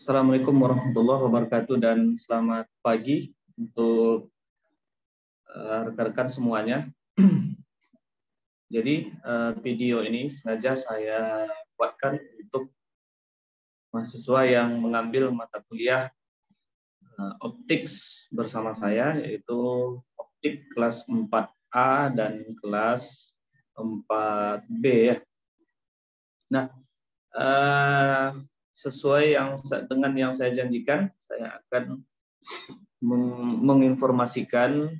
Assalamualaikum warahmatullahi wabarakatuh dan selamat pagi untuk rekan-rekan semuanya. Jadi video ini sengaja saya buatkan untuk mahasiswa yang mengambil mata kuliah optik bersama saya, yaitu optik kelas 4A dan kelas 4B ya. Nah, sesuai dengan yang saya janjikan, saya akan menginformasikan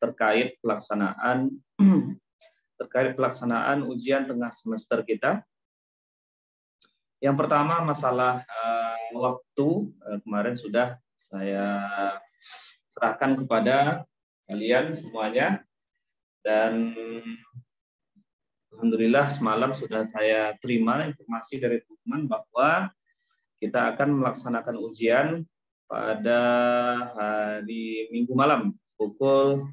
terkait pelaksanaan ujian tengah semester kita. Yang pertama masalah waktu, kemarin sudah saya serahkan kepada kalian semuanya, dan alhamdulillah semalam sudah saya terima informasi dari teman-teman bahwa kita akan melaksanakan ujian pada hari Minggu malam pukul,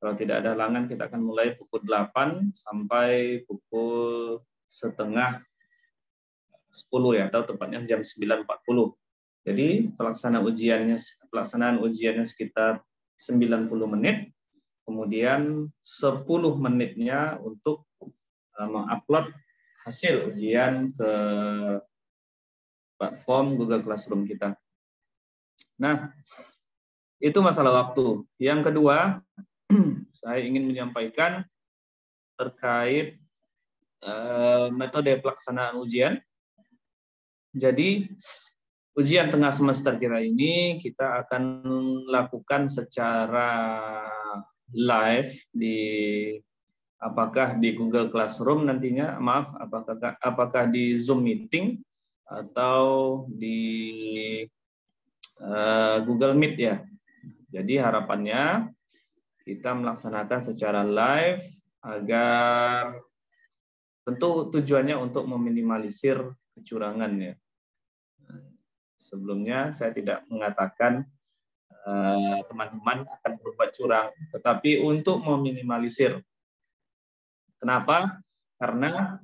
kalau tidak ada halangan, kita akan mulai pukul 8 sampai pukul setengah 10 ya, atau tepatnya jam 9.40. Jadi pelaksanaan ujiannya sekitar 90 menit, kemudian 10 menitnya untuk mengupload hasil ujian ke platform Google Classroom kita. Nah, itu masalah waktu. Yang kedua, saya ingin menyampaikan terkait metode pelaksanaan ujian. Jadi, ujian tengah semester kita ini kita akan lakukan secara live apakah di Google Classroom nantinya, apakah di Zoom meeting atau di Google Meet ya. Jadi harapannya kita melaksanakan secara live agar tentu tujuannya untuk meminimalisir kecurangan ya. Sebelumnya saya tidak mengatakan teman-teman akan berbuat curang, tetapi untuk meminimalisir. Kenapa? Karena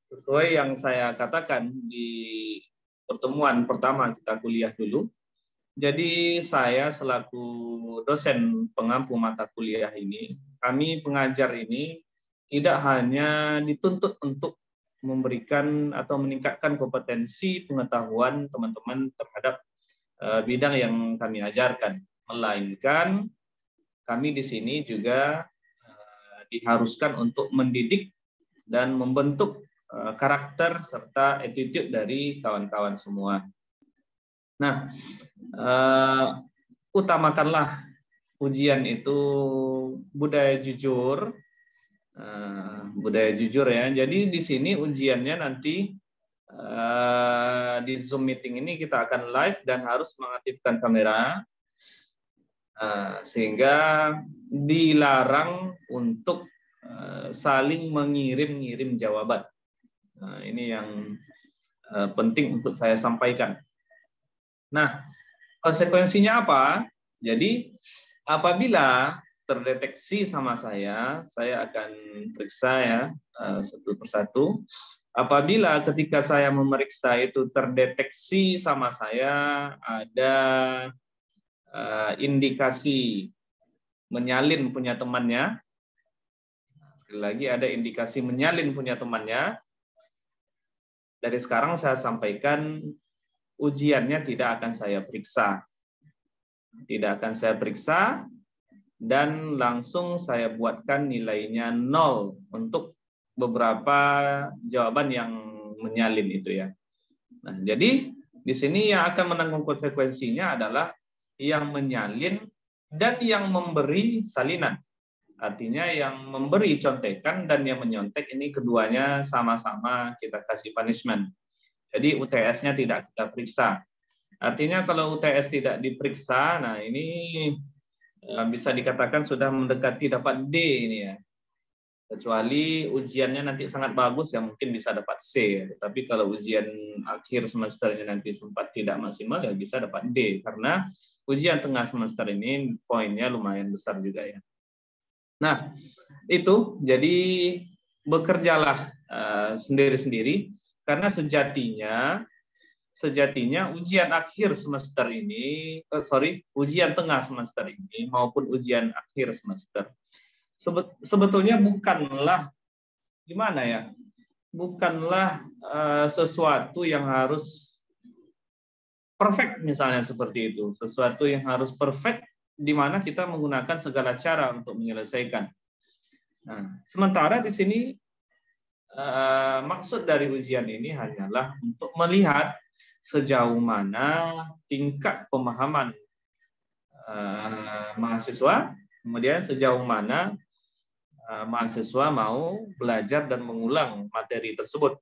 sesuai yang saya katakan di pertemuan pertama kita kuliah dulu, jadi saya selaku dosen pengampu mata kuliah ini, kami pengajar ini tidak hanya dituntut untuk memberikan atau meningkatkan kompetensi pengetahuan teman-teman terhadap bidang yang kami ajarkan, melainkan kami di sini juga diharuskan untuk mendidik dan membentuk karakter serta attitude dari kawan-kawan semua. Nah, utamakanlah ujian itu budaya jujur ya. Jadi di sini ujiannya nanti di Zoom meeting ini kita akan live dan harus mengaktifkan kamera, sehingga dilarang untuk saling mengirim-ngirim jawaban. Nah, ini yang penting untuk saya sampaikan. Nah, konsekuensinya apa? Jadi apabila terdeteksi sama saya akan periksa ya satu persatu. Apabila ketika saya memeriksa itu terdeteksi sama saya ada indikasi menyalin punya temannya, sekali lagi ada indikasi menyalin punya temannya, dari sekarang saya sampaikan ujiannya tidak akan saya periksa. Tidak akan saya periksa dan langsung saya buatkan nilainya 0 untuk beberapa jawaban yang menyalin itu ya. Nah, jadi di sini yang akan menanggung konsekuensinya adalah yang menyalin dan yang memberi salinan. Artinya yang memberi contekan dan yang menyontek ini keduanya sama-sama kita kasih punishment. Jadi UTS-nya tidak kita periksa. Artinya kalau UTS tidak diperiksa, nah ini bisa dikatakan sudah mendekati dapat D ini ya. Kecuali ujiannya nanti sangat bagus ya mungkin bisa dapat C. Tapi kalau ujian akhir semesternya nanti sempat tidak maksimal ya bisa dapat D. Karena ujian tengah semester ini poinnya lumayan besar juga ya. Nah itu jadi bekerjalah sendiri-sendiri. Karena sejatinya sejatinya ujian akhir semester ini, ujian tengah semester ini maupun ujian akhir semester, sebetulnya bukanlah gimana ya, bukanlah sesuatu yang harus perfect misalnya seperti itu, sesuatu yang harus perfect di mana kita menggunakan segala cara untuk menyelesaikan. Nah, sementara di sini maksud dari ujian ini hanyalah untuk melihat sejauh mana tingkat pemahaman mahasiswa, kemudian sejauh mana mahasiswa mau belajar dan mengulang materi tersebut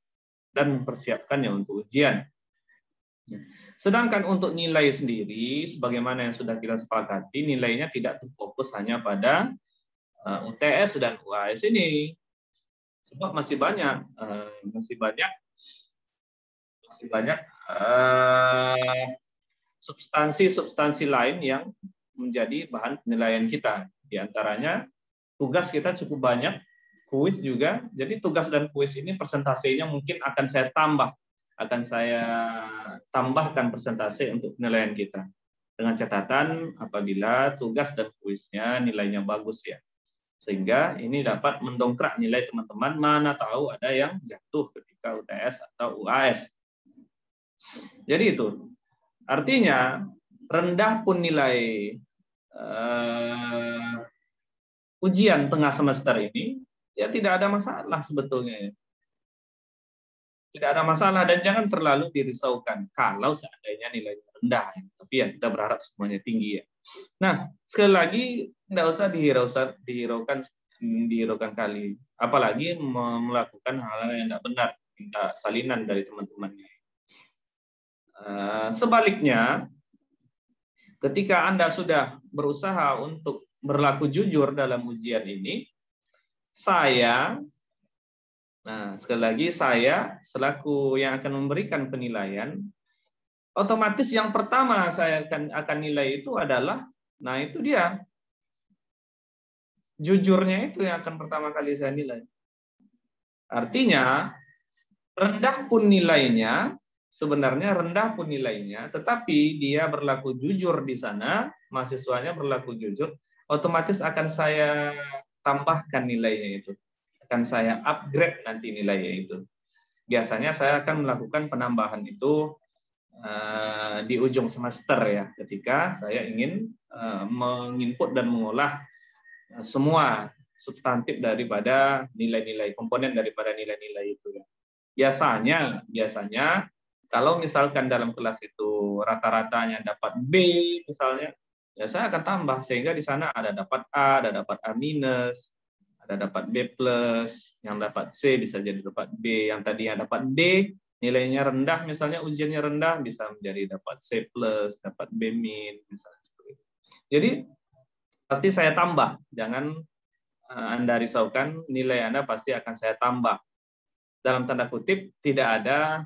dan mempersiapkannya untuk ujian. Sedangkan untuk nilai sendiri, sebagaimana yang sudah kita sepakati, nilainya tidak terfokus hanya pada UTS dan UAS ini, sebab masih banyak substansi lain yang menjadi bahan penilaian kita. Di antaranya tugas kita cukup banyak, kuis juga. Jadi tugas dan kuis ini persentasenya mungkin akan saya tambahkan persentase untuk penilaian kita. Dengan catatan apabila tugas dan kuisnya nilainya bagus ya. Sehingga ini dapat mendongkrak nilai teman-teman, mana tahu ada yang jatuh ketika UTS atau UAS. Jadi itu. Artinya rendah pun nilai ujian tengah semester ini ya tidak ada masalah sebetulnya. Tidak ada masalah dan jangan terlalu dirisaukan kalau seandainya nilainya rendah. Tapi ya kita berharap semuanya tinggi ya. Nah, sekali lagi tidak usah dihiraukan kali. Apalagi melakukan hal-hal yang tidak benar, minta salinan dari teman-temannya. Sebaliknya, ketika Anda sudah berusaha untuk berlaku jujur dalam ujian ini, sekali lagi saya selaku yang akan memberikan penilaian, otomatis yang pertama saya akan nilai itu adalah, nah itu dia, jujurnya itu yang akan pertama kali saya nilai. Artinya rendah pun nilainya, sebenarnya rendah pun nilainya, tetapi dia berlaku jujur di sana, mahasiswanya berlaku jujur, otomatis akan saya tambahkan nilainya itu. Akan saya upgrade nanti nilainya itu. Biasanya saya akan melakukan penambahan itu di ujung semester ya, ketika saya ingin menginput dan mengolah semua substantif daripada nilai-nilai, komponen daripada nilai-nilai itu. Biasanya kalau misalkan dalam kelas itu rata-ratanya dapat B misalnya, ya saya akan tambah sehingga di sana ada dapat A, ada dapat A minus, ada dapat B plus, yang dapat C bisa jadi dapat B, yang tadinya dapat D, nilainya rendah, misalnya ujiannya rendah, bisa menjadi dapat C plus, dapat B min, misalnya seperti itu. Jadi pasti saya tambah, jangan Anda risaukan, nilai Anda pasti akan saya tambah. Dalam tanda kutip, tidak ada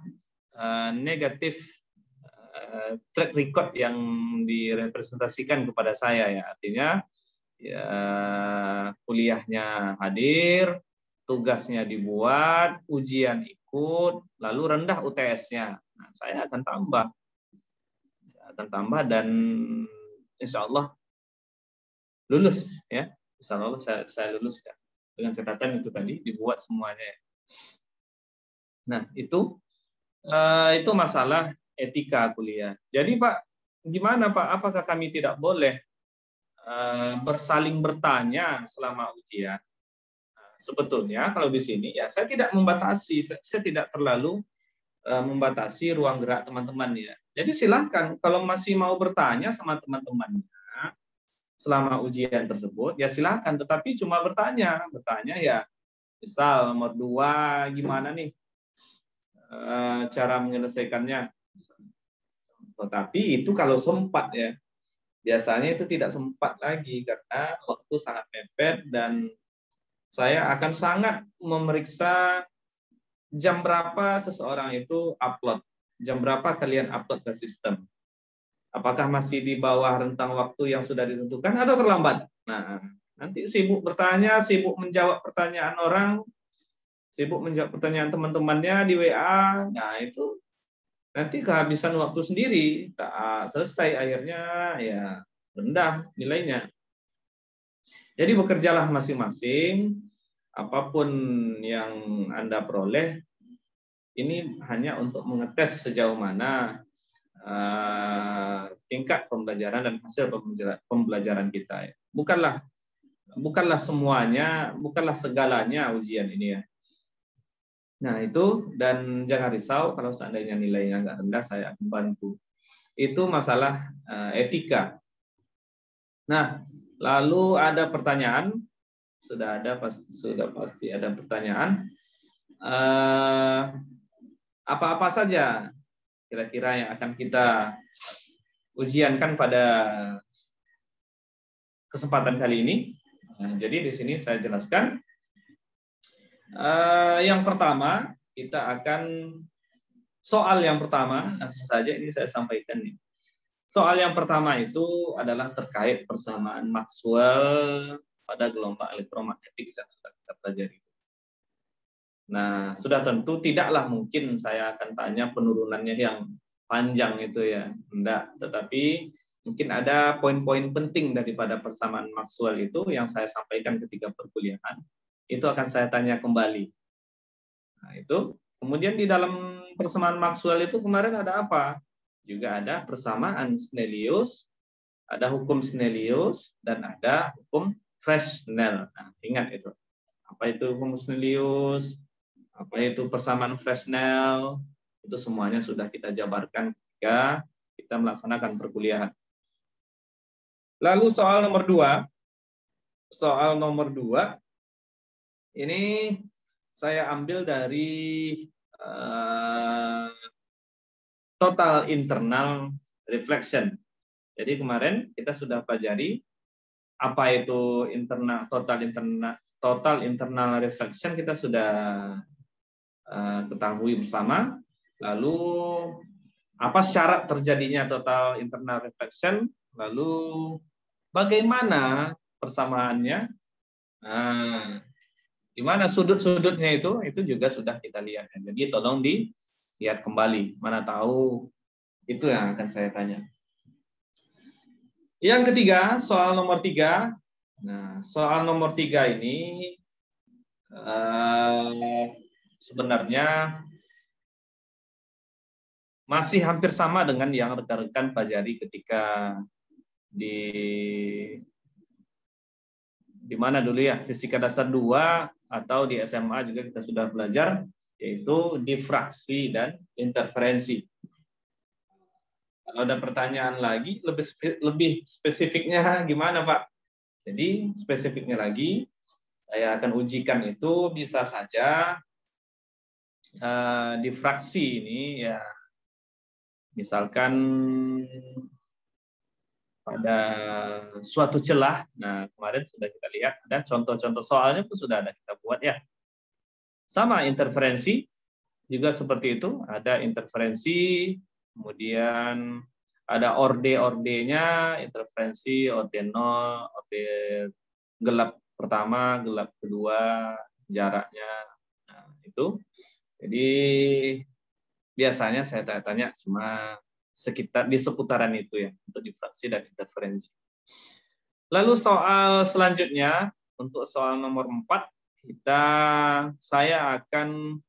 negatif track record yang direpresentasikan kepada saya ya, artinya ya, kuliahnya hadir, tugasnya dibuat, ujian ikut, lalu rendah UTS-nya. Nah, saya akan tambah dan insya Allah lulus ya. Insya Allah saya lulus ya. Dengan catatan itu tadi dibuat semuanya. Nah, itu masalah etika kuliah. Jadi Pak, gimana Pak? Apakah kami tidak boleh bersaling bertanya selama ujian? Sebetulnya kalau di sini ya saya tidak membatasi, saya tidak terlalu membatasi ruang gerak teman-teman ya. Jadi silahkan kalau masih mau bertanya sama teman-temannya selama ujian tersebut ya silahkan, tetapi cuma bertanya ya, misal nomor 2 gimana nih cara menyelesaikannya. Tetapi itu kalau sempat ya. Biasanya itu tidak sempat lagi karena waktu sangat mepet dan saya akan sangat memeriksa jam berapa seseorang itu upload, jam berapa kalian upload ke sistem. Apakah masih di bawah rentang waktu yang sudah ditentukan atau terlambat? Nah, nanti sibuk bertanya, sibuk menjawab pertanyaan orang, sibuk menjawab pertanyaan teman-temannya di WA. Nah, itu nanti kehabisan waktu sendiri, tak selesai akhirnya ya rendah nilainya. Jadi bekerjalah masing-masing, apapun yang Anda peroleh, ini hanya untuk mengetes sejauh mana tingkat pembelajaran dan hasil pembelajaran kita. Bukanlah semuanya, bukanlah segalanya ujian ini ya. Nah itu, dan jangan risau kalau seandainya nilainya nggak rendah, saya akan bantu. Itu masalah etika. Nah, lalu ada pertanyaan, sudah pasti ada pertanyaan. Apa-apa saja kira-kira yang akan kita ujiankan pada kesempatan kali ini? Jadi di sini saya jelaskan. Yang pertama, kita akan soal yang pertama, langsung saja ini saya sampaikan nih. Soal yang pertama itu adalah terkait persamaan Maxwell pada gelombang elektromagnetik yang sudah kita pelajari. Nah, sudah tentu tidaklah mungkin saya akan tanya penurunannya yang panjang itu ya, enggak. Tetapi mungkin ada poin-poin penting daripada persamaan Maxwell itu yang saya sampaikan ketika perkuliahan. Itu akan saya tanya kembali. Nah, itu. Kemudian di dalam persamaan Maxwell itu kemarin ada apa? Juga ada persamaan Snellius, ada hukum Snellius, dan ada hukum Fresnel. Nah, ingat itu. Apa itu hukum Snellius? Apa itu persamaan Fresnel? Itu semuanya sudah kita jabarkan ketika kita melaksanakan perkuliahan. Lalu soal nomor 2. Soal nomor 2 ini saya ambil dari total internal reflection. Jadi kemarin kita sudah pelajari apa itu total internal reflection, kita sudah ketahui bersama. Lalu apa syarat terjadinya total internal reflection? Lalu bagaimana persamaannya? Nah, di mana sudut-sudutnya itu juga sudah kita lihat. Jadi tolong dilihat kembali. Mana tahu itu yang akan saya tanya. Yang ketiga, soal nomor 3. Nah, soal nomor 3 ini sebenarnya masih hampir sama dengan yang rekan-rekan pelajari ketika di mana dulu ya, fisika dasar 2 atau di SMA juga kita sudah belajar, yaitu difraksi dan interferensi. Kalau ada pertanyaan lagi, lebih spesifiknya gimana Pak? Jadi spesifiknya lagi, saya akan ujikan itu bisa saja difraksi ini ya, misalkan pada suatu celah. Nah, kemarin sudah kita lihat ada contoh-contoh soalnya pun sudah ada kita buat ya. Sama interferensi juga seperti itu, ada interferensi, kemudian ada orde-ordenya, interferensi, orde 0, orde gelap pertama, gelap kedua, jaraknya. Nah, itu. Jadi biasanya saya tanya cuma di seputaran itu ya, untuk difraksi dan interferensi. Lalu soal selanjutnya, untuk soal nomor 4, saya akan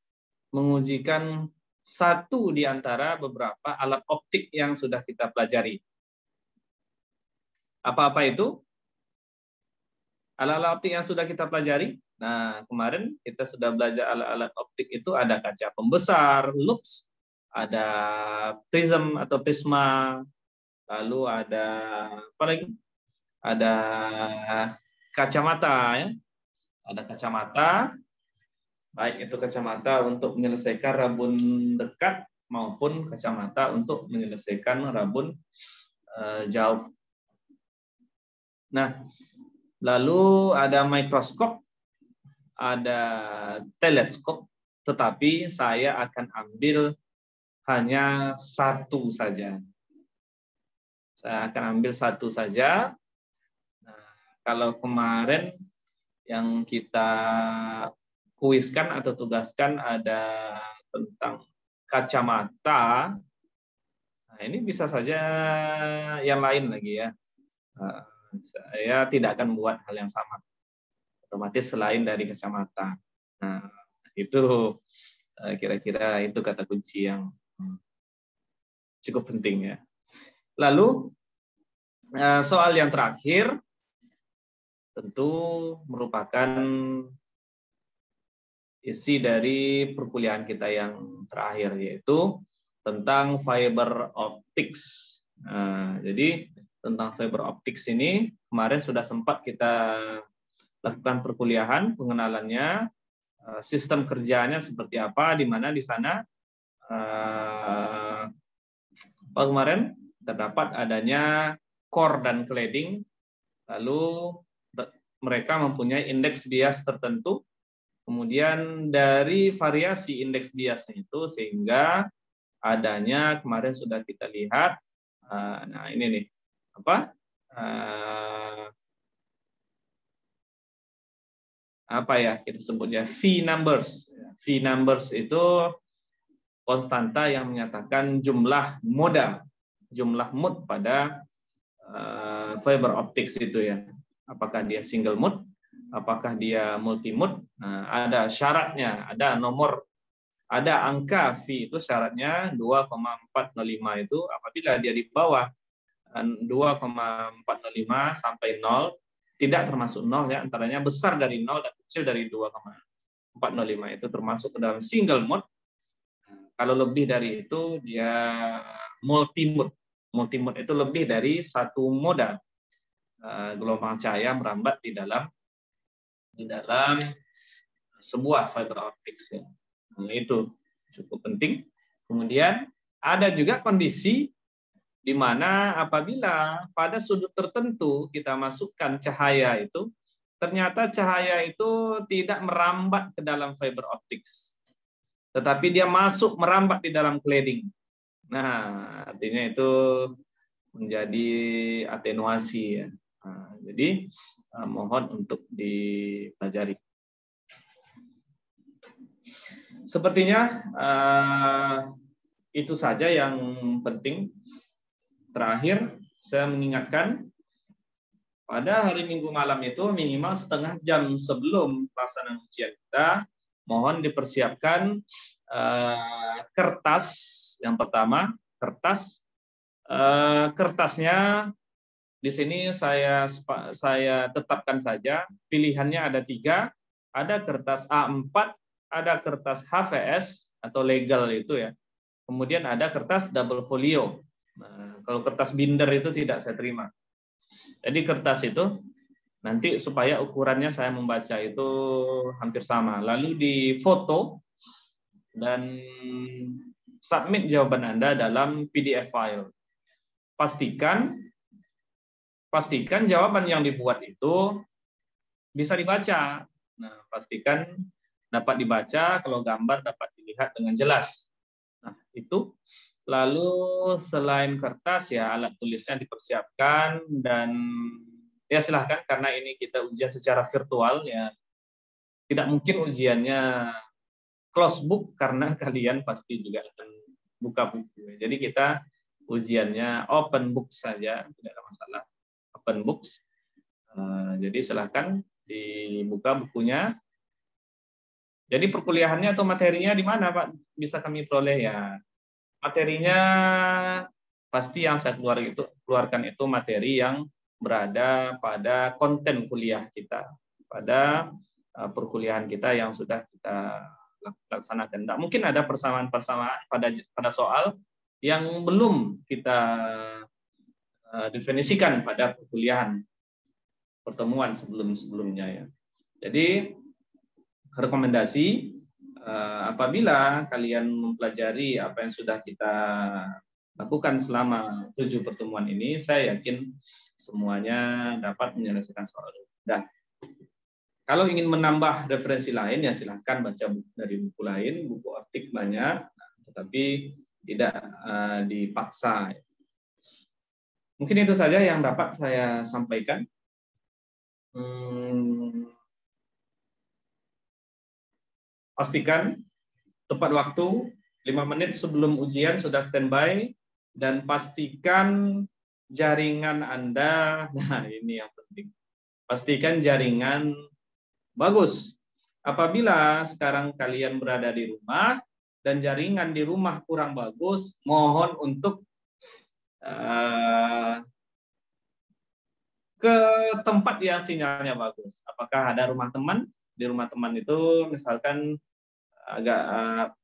mengujikan satu di antara beberapa alat optik yang sudah kita pelajari. Apa-apa itu? Alat-alat optik yang sudah kita pelajari. Nah, kemarin kita sudah belajar alat-alat optik itu ada kaca pembesar, lups, ada prism atau prisma, lalu ada apa lagi? Ada kacamata ya. Ada kacamata, baik itu kacamata untuk menyelesaikan rabun dekat maupun kacamata untuk menyelesaikan rabun jauh. Nah, lalu ada mikroskop, ada teleskop, tetapi saya akan ambil hanya satu saja. Saya akan ambil satu saja. Nah, kalau kemarin yang kita kuiskan atau tugaskan ada tentang kacamata, Nah, ini bisa saja yang lain lagi ya. Saya tidak akan buat hal yang sama. Otomatis selain dari kacamata. Nah, itu kira-kira itu kata kunci yang cukup penting ya. Lalu soal yang terakhir tentu merupakan isi dari perkuliahan kita yang terakhir, yaitu tentang fiber optics. Nah, jadi tentang fiber optics ini kemarin sudah sempat kita lakukan perkuliahan, pengenalannya, sistem kerjanya seperti apa, di mana di sana kemarin terdapat adanya core dan cladding, lalu mereka mempunyai indeks bias tertentu. Kemudian dari variasi indeks biasnya itu sehingga adanya kemarin sudah kita lihat, nah ini nih apa ya kita sebutnya V numbers. V numbers itu konstanta yang menyatakan jumlah moda, jumlah mode pada fiber optics itu ya. Apakah dia single mode, apakah dia multi mode. Nah, ada syaratnya, ada nomor, ada angka V itu syaratnya 2,405 itu apabila dia di bawah 2,405 sampai 0 tidak termasuk 0 ya, antaranya besar dari 0 dan kecil dari 2,405 itu termasuk ke dalam single mode. Kalau lebih dari itu dia multi mode. Multi mode itu lebih dari satu moda gelombang cahaya merambat di dalam sebuah fiber optics ya. Nah, itu cukup penting. Kemudian ada juga kondisi di mana apabila pada sudut tertentu kita masukkan cahaya itu, ternyata cahaya itu tidak merambat ke dalam fiber optics, tetapi dia masuk merambat di dalam cladding. Nah, artinya itu menjadi atenuasi ya. Nah, jadi mohon untuk dipelajari. Sepertinya itu saja yang penting. Terakhir, saya mengingatkan pada hari Minggu malam itu minimal setengah jam sebelum pelaksanaan ujian kita, mohon dipersiapkan kertas. Yang pertama, kertasnya di sini saya tetapkan saja, pilihannya ada 3, ada kertas A4, ada kertas HVS atau legal itu ya. Kemudian ada kertas double folio. Nah, kalau kertas binder itu tidak saya terima. Jadi kertas itu nanti supaya ukurannya saya membaca itu hampir sama. Lalu difoto dan submit jawaban Anda dalam PDF file. Pastikan jawaban yang dibuat itu bisa dibaca. Nah, pastikan dapat dibaca, kalau gambar dapat dilihat dengan jelas. Nah, itu. Lalu selain kertas ya alat tulisnya dipersiapkan dan ya silahkan karena ini kita ujian secara virtual ya. Tidak mungkin ujiannya close book karena kalian pasti juga akan buka buku. Jadi kita ujiannya open book saja, tidak ada masalah. Open books. Jadi silahkan dibuka bukunya. Jadi perkuliahannya atau materinya di mana Pak? Bisa kami peroleh ya. Materinya pasti yang saya keluarkan itu materi yang berada pada konten kuliah kita, pada perkuliahan kita yang sudah kita laksanakan. Tidak mungkin ada persamaan-persamaan pada soal yang belum kita definisikan pada perkuliahan pertemuan sebelum-sebelumnya ya. Jadi rekomendasi apabila kalian mempelajari apa yang sudah kita lakukan selama 7 pertemuan ini, saya yakin semuanya dapat menyelesaikan soal ini. Dan kalau ingin menambah referensi lain ya silahkan baca dari buku lain, buku optik banyak, tetapi tidak dipaksa. Mungkin itu saja yang dapat saya sampaikan. Pastikan tepat waktu 5 menit sebelum ujian sudah standby Dan pastikan jaringan Anda, nah ini yang penting. Pastikan jaringan bagus. Apabila sekarang kalian berada di rumah dan jaringan di rumah kurang bagus, mohon untuk ke tempat yang sinyalnya bagus. Apakah ada rumah teman? Di rumah teman itu misalkan agak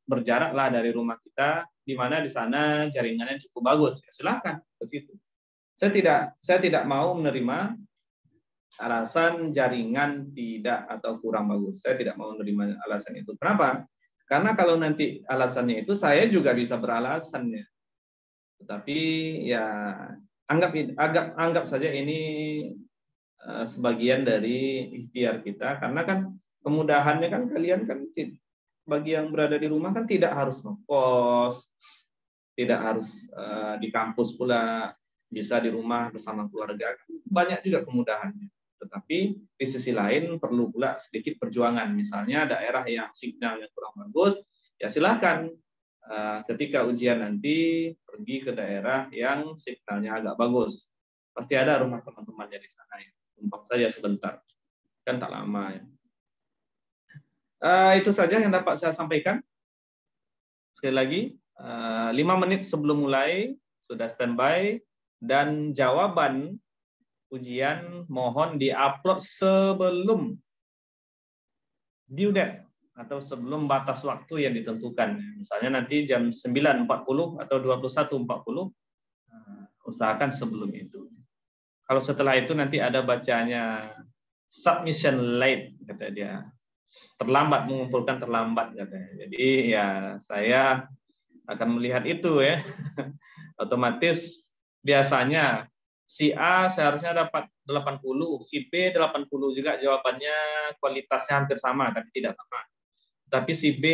berjarak lah dari rumah kita, di mana di sana jaringannya cukup bagus. Ya, silakan ke situ. Saya tidak mau menerima alasan jaringan tidak atau kurang bagus. Saya tidak mau menerima alasan itu. Kenapa? Karena kalau nanti alasannya itu saya juga bisa beralasannya. Tetapi ya anggap saja ini sebagian dari ikhtiar kita, karena kan kemudahannya kan kalian kan bagi yang berada di rumah kan tidak harus ngekos, tidak harus di kampus pula, bisa di rumah bersama keluarga, banyak juga kemudahannya. Tetapi di sisi lain perlu pula sedikit perjuangan. Misalnya daerah yang sinyalnya kurang bagus, ya silakan ketika ujian nanti pergi ke daerah yang sinyalnya agak bagus. Pasti ada rumah teman-temannya di sana ya. Numpang saja sebentar, kan tak lama ya. Itu saja yang dapat saya sampaikan. Sekali lagi, 5 menit sebelum mulai sudah standby, dan jawaban ujian mohon diupload sebelum due date atau sebelum batas waktu yang ditentukan. Misalnya nanti jam 9.40 atau 21.40, usahakan sebelum itu. Kalau setelah itu nanti ada bacanya submission late, kata dia. Terlambat, mengumpulkan terlambat, katanya. Jadi ya saya akan melihat itu ya. Otomatis biasanya si A seharusnya dapat 80, si B 80 juga jawabannya kualitasnya hampir sama tapi tidak sama. Tapi si B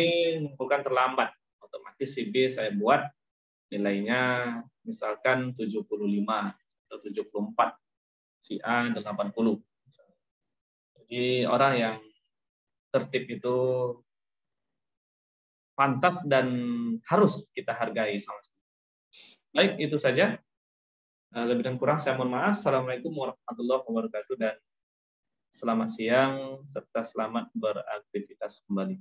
mengumpulkan terlambat. Otomatis si B saya buat nilainya misalkan 75 atau 74. Si A 80. Jadi orang yang tertib itu pantas dan harus kita hargai sama-sama. Baik, itu saja. Lebih dan kurang saya mohon maaf. Assalamualaikum warahmatullahi wabarakatuh dan selamat siang serta selamat beraktivitas kembali.